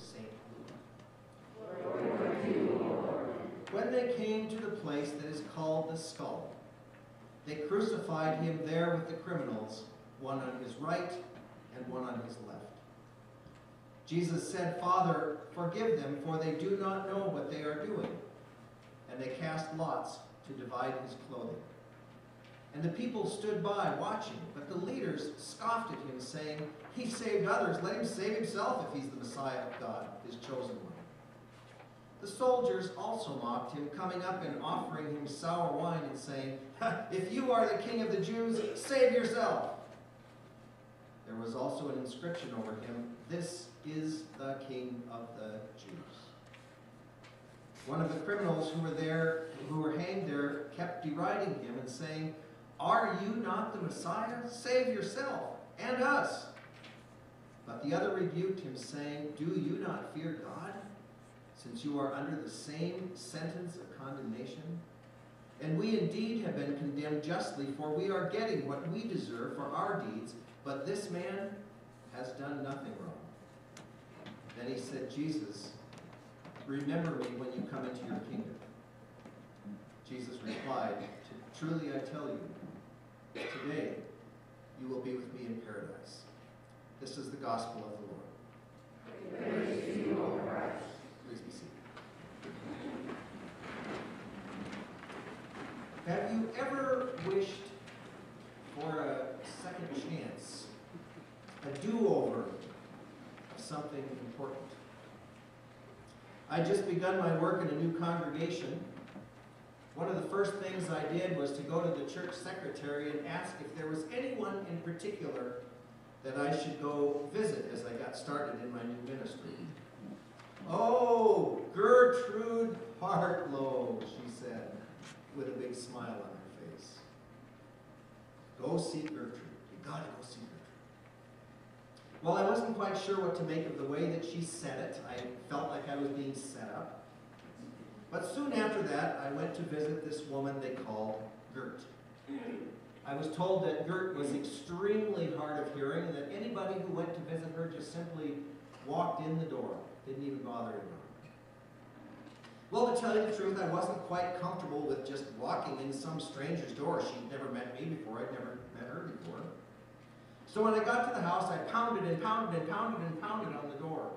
St. Luke. Glory to you, Lord. When they came to the place that is called the Skull, they crucified him there with the criminals, one on his right and one on his left. Jesus said, "Father, forgive them, for they do not know what they are doing." And they cast lots to divide his clothing. And the people stood by watching, but the leaders scoffed at him, saying, "He saved others. Let him save himself if he's the Messiah of God, his chosen one." The soldiers also mocked him, coming up and offering him sour wine and saying, "If you are the king of the Jews, save yourself." There was also an inscription over him, "This is the King of the Jews." One of the criminals who were hanged there, kept deriding him and saying, "Are you not the Messiah? Save yourself and us." But the other rebuked him, saying, "Do you not fear God, since you are under the same sentence of condemnation? And we indeed have been condemned justly, for we are getting what we deserve for our deeds, but this man has done nothing wrong." Then he said, "Jesus, remember me when you come into your kingdom." Jesus replied, "Truly I tell you, today you will be with me in paradise." This is the gospel of the Lord. Praise to you, O Christ. Please be seated. Have you ever wished for a second chance, a do-over of something important? I'd just begun my work in a new congregation. One of the first things I did was to go to the church secretary and ask if there was anyone in particular that I should go visit as I got started in my new ministry. "Oh, Gertrude Hartlow," she said, with a big smile on her face. "Go see Gertrude. You gotta go see Gertrude." Well, I wasn't quite sure what to make of the way that she said it. I felt like I was being set up. But soon after that, I went to visit this woman they called Gert. I was told that Gert was extremely hard of hearing and that anybody who went to visit her just simply walked in the door, didn't even bother to knock. Well, to tell you the truth, I wasn't quite comfortable with just walking in some stranger's door. She'd never met me before. I'd never met her before. So when I got to the house, I pounded and pounded and pounded and pounded on the door.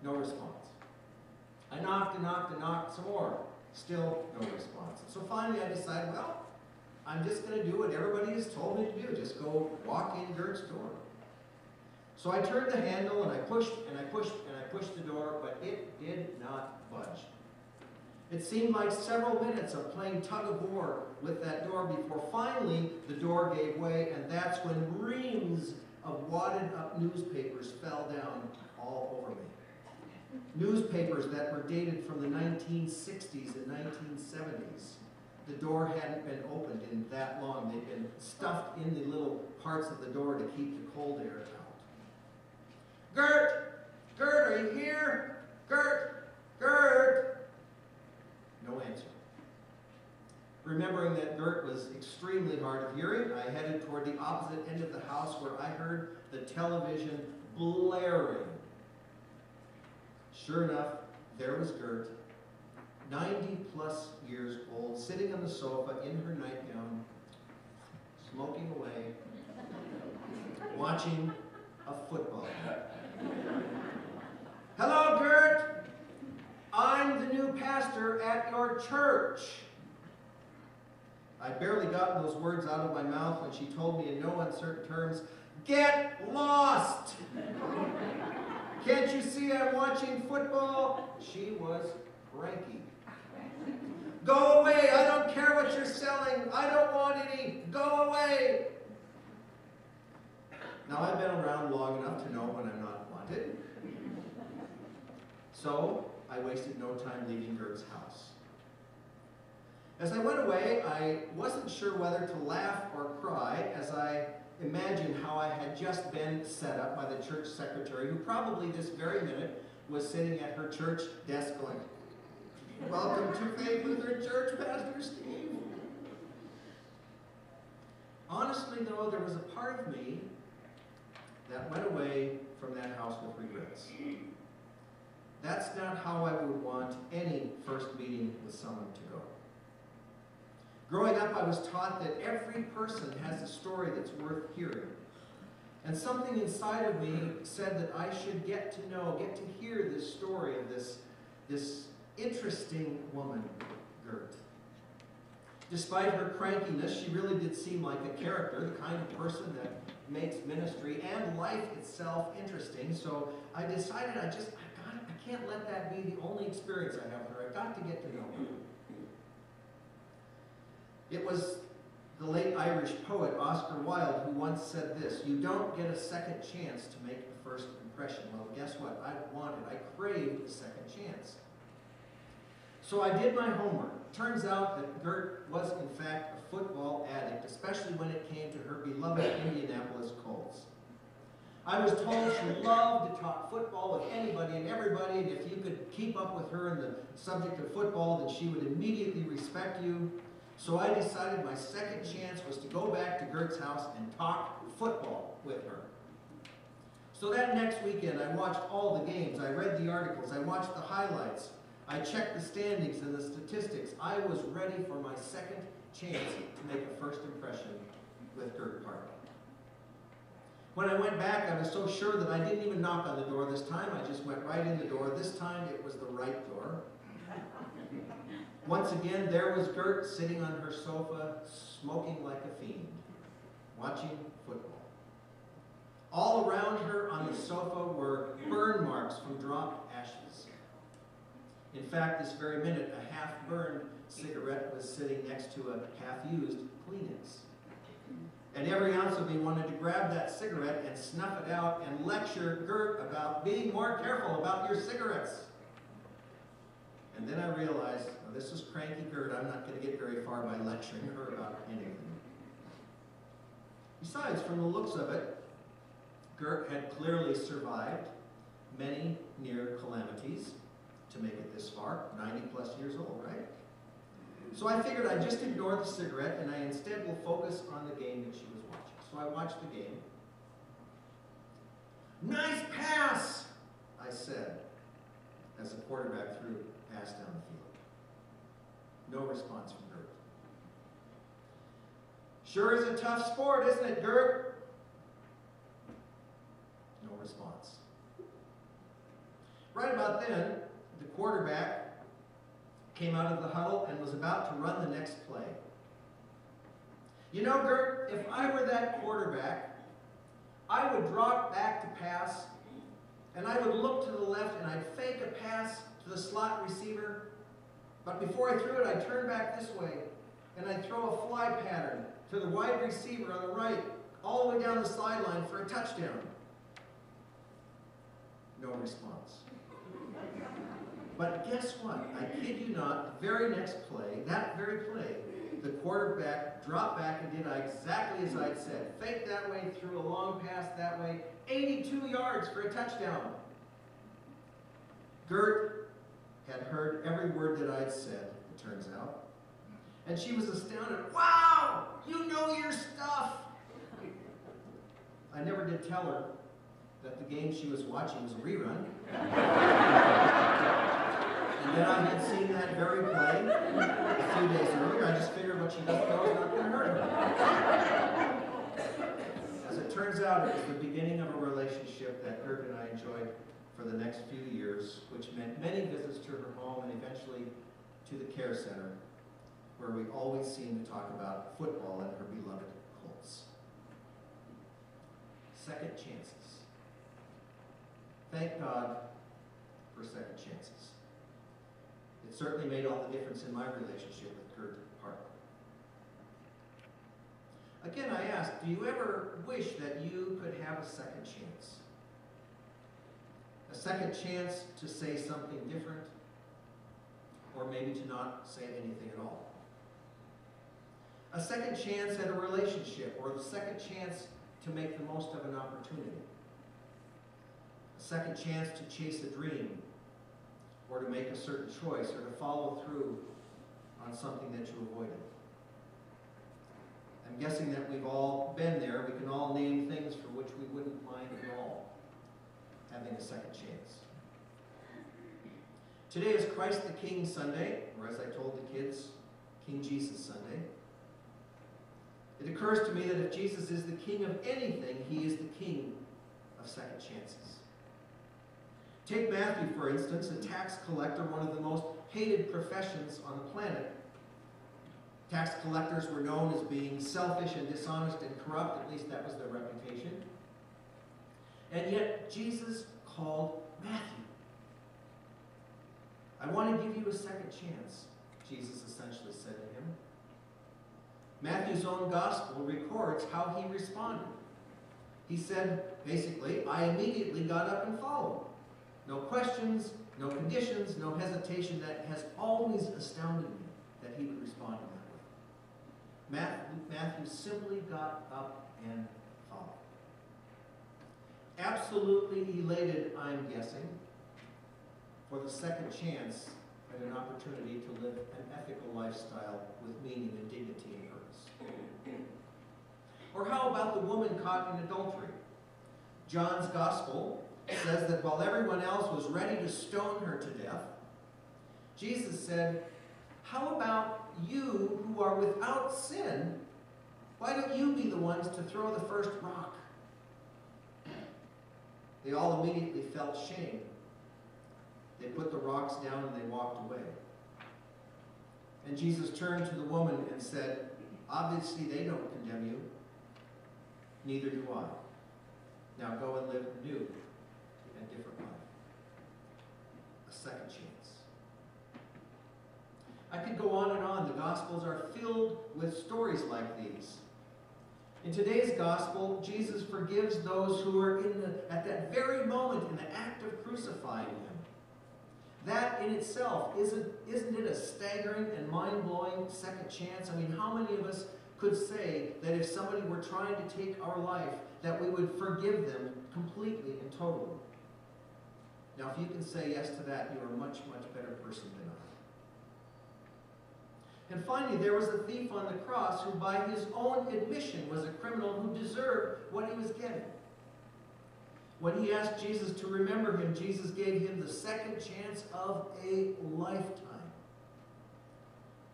No response. I knocked and knocked and knocked some more. Still no response. So finally I decided, well, I'm just going to do what everybody has told me to do. Just go walk in Gert's door. So I turned the handle and I pushed and I pushed and I pushed the door, but it did not budge. It seemed like several minutes of playing tug of war with that door before finally the door gave way, and that's when reams of wadded up newspapers fell down all over me. Newspapers that were dated from the 1960s and 1970s. The door hadn't been opened in that long. They'd been stuffed in the little parts of the door to keep the cold air out. "Gert! Gert, are you here? Gert! Gert!" No answer. Remembering that Gert was extremely hard of hearing, I headed toward the opposite end of the house where I heard the television blaring. Sure enough, there was Gert, 90-plus years old, sitting on the sofa in her nightgown, smoking away, watching a football game. "Hello, Gert. I'm the new pastor at your church." I'd barely gotten those words out of my mouth when she told me in no uncertain terms, "Get lost! Can't you see I'm watching football?" She was cranky. "Go away! I don't care what you're selling! I don't want any! Go away!" Now, I've been around long enough to know when I'm not wanted. So, I wasted no time leaving Gert's house. As I went away, I wasn't sure whether to laugh or cry as I imagined how I had just been set up by the church secretary, who probably this very minute was sitting at her church desk going, "Welcome to Faith Lutheran Church, Pastor Steve." Honestly, though, there was a part of me that went away from that house with regrets. That's not how I would want any first meeting with someone to go. Growing up, I was taught that every person has a story that's worth hearing. And something inside of me said that I should get to hear this story of this interesting woman, Gert. Despite her crankiness, she really did seem like a character, the kind of person that makes ministry and life itself interesting. So I decided I can't let that be the only experience I have with her. I've got to get to know her. It was the late Irish poet Oscar Wilde who once said this: "You don't get a second chance to make a first impression." Well, guess what? I craved a second chance. So I did my homework. Turns out that Gert was in fact a football addict, especially when it came to her beloved Indianapolis Colts. I was told she loved to talk football with anybody and everybody, and if you could keep up with her in the subject of football, then she would immediately respect you. So I decided my second chance was to go back to Gert's house and talk football with her. So that next weekend, I watched all the games. I read the articles. I watched the highlights. I checked the standings and the statistics. I was ready for my second chance to make a first impression with Gert Park. When I went back, I was so sure that I didn't even knock on the door this time. I just went right in the door. This time, it was the right door. Once again, there was Gert sitting on her sofa, smoking like a fiend, watching football. All around her on the sofa were burn marks from dropped ashes. In fact, this very minute, a half-burned cigarette was sitting next to a half-used Kleenex. And every ounce of me wanted to grab that cigarette and snuff it out and lecture Gert about being more careful about your cigarettes. And then I realized, well, this is cranky Gert. I'm not going to get very far by lecturing her about anything. Besides, from the looks of it, Gert had clearly survived many near calamities to make it this far, 90 plus years old, right? So I figured I'd just ignore the cigarette and I instead will focus on the game that she was watching. So I watched the game. "Nice pass," I said, as the quarterback threw a pass down the field. No response from Gert. "Sure is a tough sport, isn't it, Gert?" No response. Right about then, the quarterback came out of the huddle and was about to run the next play. "You know, Gert, if I were that quarterback, I would drop back to pass, and I would look to the left, and I'd fake a pass to the slot receiver, but before I threw it, I'd turn back this way, and I'd throw a fly pattern to the wide receiver on the right, all the way down the sideline for a touchdown." No response. But guess what? I kid you not, the very next play, that very play, the quarterback dropped back and did exactly as I'd said. Faked that way, threw a long pass that way, 82 yards for a touchdown. Gert had heard every word that I'd said, it turns out. And she was astounded. "Wow, you know your stuff." I never did tell her that the game she was watching was a rerun. And then I had seen that very play a few days earlier. I just figured what she doesn't know is not going to hurt her. As it turns out, it was the beginning of a relationship that Gert and I enjoyed for the next few years, which meant many visits to her home and eventually to the care center, where we always seemed to talk about football and her beloved Colts. Second chances. Thank God for second chances. It certainly made all the difference in my relationship with Gert Park. Again, I ask, do you ever wish that you could have a second chance? A second chance to say something different, or maybe to not say anything at all. A second chance at a relationship, or the second chance to make the most of an opportunity. A second chance to chase a dream, or to make a certain choice, or to follow through on something that you avoided. I'm guessing that we've all been there. We can all name things for which we wouldn't mind at all having a second chance. Today is Christ the King Sunday, or as I told the kids, King Jesus Sunday. It occurs to me that if Jesus is the king of anything, he is the king of second chances. Take Matthew, for instance, a tax collector, one of the most hated professions on the planet. Tax collectors were known as being selfish and dishonest and corrupt, at least that was their reputation. And yet Jesus called Matthew. I want to give you a second chance, Jesus essentially said to him. Matthew's own gospel records how he responded. He said, basically, I immediately got up and followed. No questions, no conditions, no hesitation. That has always astounded me, that he would respond in that way. Matthew simply got up and followed. Absolutely elated, I'm guessing, for the second chance at an opportunity to live an ethical lifestyle with meaning and dignity and purpose. Or how about the woman caught in adultery? John's gospel says that while everyone else was ready to stone her to death, Jesus said, how about you who are without sin? Why don't you be the ones to throw the first rock? They all immediately felt shame. They put the rocks down and they walked away. And Jesus turned to the woman and said, obviously they don't condemn you. Neither do I. Now go and live new and different life. A second chance. I could go on and on. The Gospels are filled with stories like these. In today's Gospel, Jesus forgives those who are at that very moment in the act of crucifying him. That in itself, isn't it a staggering and mind-blowing second chance? I mean, how many of us could say that if somebody were trying to take our life, that we would forgive them completely and totally? Now, if you can say yes to that, you're a much, much better person than I. And finally, there was a thief on the cross who, by his own admission, was a criminal who deserved what he was getting. When he asked Jesus to remember him, Jesus gave him the second chance of a lifetime.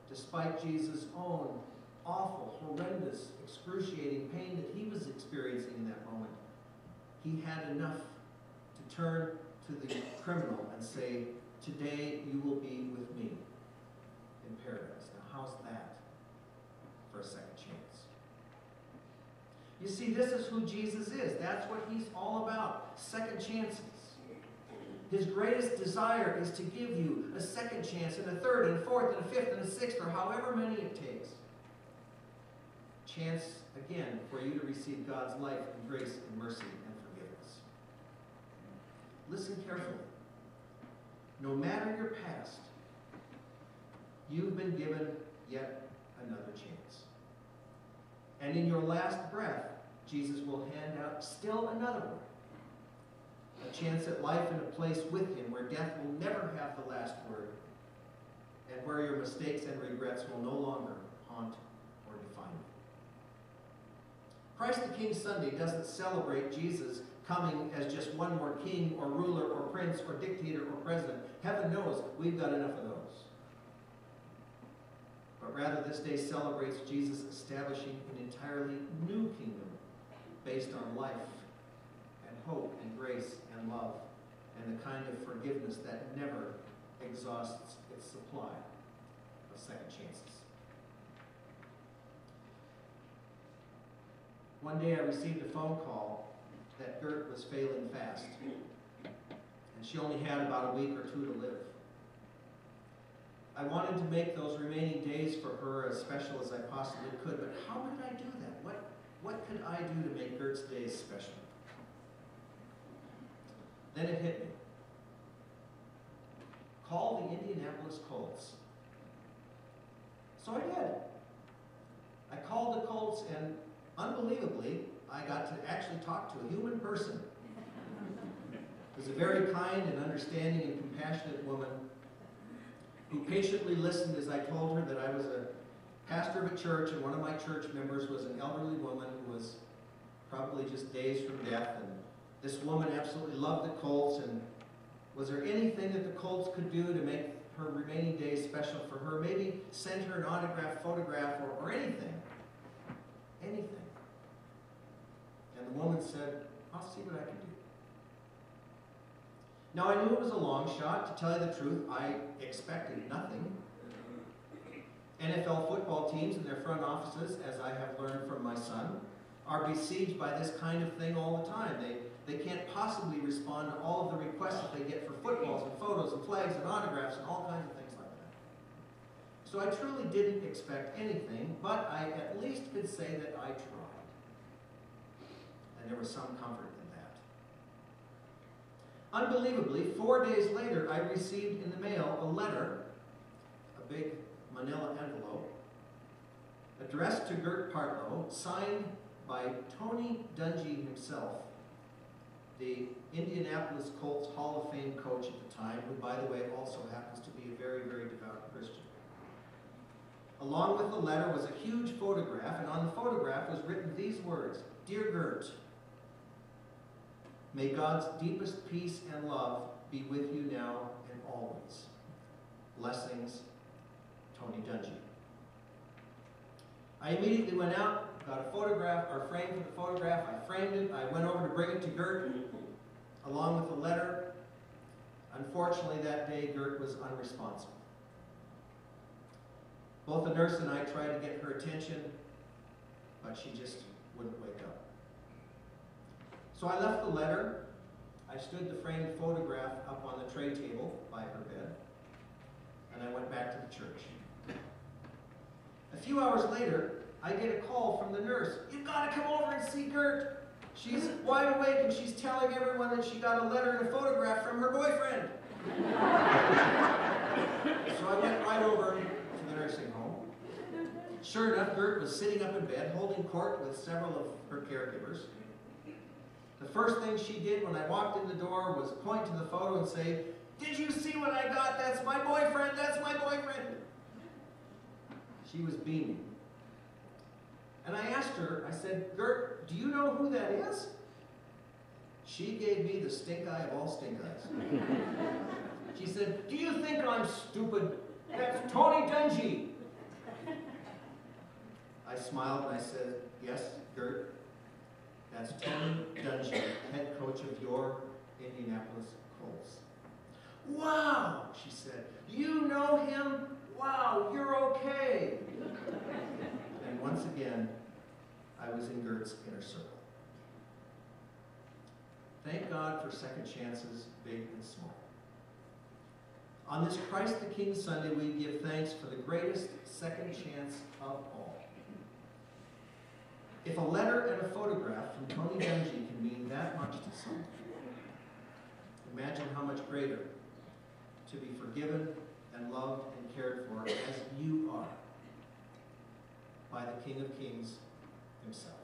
Despite Jesus' own awful, horrendous, excruciating pain that he was experiencing in that moment, he had enough to turn to the criminal and say, today you will be with me in paradise. Now, how's that for a second chance? You see, this is who Jesus is. That's what he's all about. Second chances. His greatest desire is to give you a second chance, and a third, and a fourth, and a fifth, and a sixth, or however many it takes. Chance, again, for you to receive God's life and grace and mercy and forgiveness. Listen carefully. No matter your past, you've been given yet another chance. And in your last breath, Jesus will hand out still another one. A chance at life in a place with him where death will never have the last word, and where your mistakes and regrets will no longer haunt or define you. Christ the King Sunday doesn't celebrate Jesus coming as just one more king or ruler or prince or dictator or president. Heaven knows we've got enough of those. But rather, this day celebrates Jesus establishing an entirely new kingdom based on life and hope and grace and love and the kind of forgiveness that never exhausts its supply of second chances. One day I received a phone call that Gert was failing fast, and she only had about a week or two to live. I wanted to make those remaining days for her as special as I possibly could, but how could I do that? What could I do to make Gert's days special? Then it hit me. Call the Indianapolis Colts. So I did. I called the Colts, and unbelievably, I got to actually talk to a human person. It was a very kind and understanding and compassionate woman who patiently listened as I told her that I was a pastor of a church, and one of my church members was an elderly woman who was probably just days from death. And this woman absolutely loved the Colts and Was there anything that the Colts could do to make her remaining days special for her? Maybe send her an autographed photograph or anything. Anything. And the woman said, I'll see what I can do. Now, I knew it was a long shot. To tell you the truth, I expected nothing. NFL football teams and their front offices, as I have learned from my son, are besieged by this kind of thing all the time. They can't possibly respond to all of the requests that they get for footballs and photos and flags and autographs and all kinds of things like that. So I truly didn't expect anything, but I at least could say that I tried. And there was some comfort in that. Unbelievably, 4 days later, I received in the mail a letter, a big manila envelope, addressed to Gert Partlow, signed by Tony Dungy himself, the Indianapolis Colts Hall of Fame coach at the time, who, by the way, also happens to be a very, very devout Christian. Along with the letter was a huge photograph, and on the photograph was written these words, Dear Gert, may God's deepest peace and love be with you now and always. Blessings, Tony Dungy. I immediately went out, got a photograph, or frame for the photograph. I framed it. I went over to bring it to Gert, along with the letter. Unfortunately, that day, Gert was unresponsive. Both the nurse and I tried to get her attention, but she just wouldn't wake up. So I left the letter. I stood the framed photograph up on the tray table by her bed, and I went back to the church. A few hours later, I get a call from the nurse. You've got to come over and see Gert. She's wide awake and she's telling everyone that she got a letter and a photograph from her boyfriend. So I went right over to the nursing home. Sure enough, Gert was sitting up in bed, holding court with several of her caregivers. The first thing she did when I walked in the door was point to the photo and say, Did you see what I got? That's my boyfriend. That's my boyfriend. She was beaming. And I asked her, I said, Gert, do you know who that is? She gave me the stink eye of all stink eyes. She said, do you think I'm stupid? That's Tony Dungy. I smiled and I said, yes, Gert, that's Tony Dungy, head coach of your Indianapolis Colts. Wow, she said, you know him? Wow, you're okay. And once again, I was in Gert's inner circle. Thank God for second chances, big and small. On this Christ the King Sunday, we give thanks for the greatest second chance of all. If a letter and a photograph from Tony Dungy can mean that much to someone, imagine how much greater to be forgiven and loved and cared for as you are by the King of Kings himself.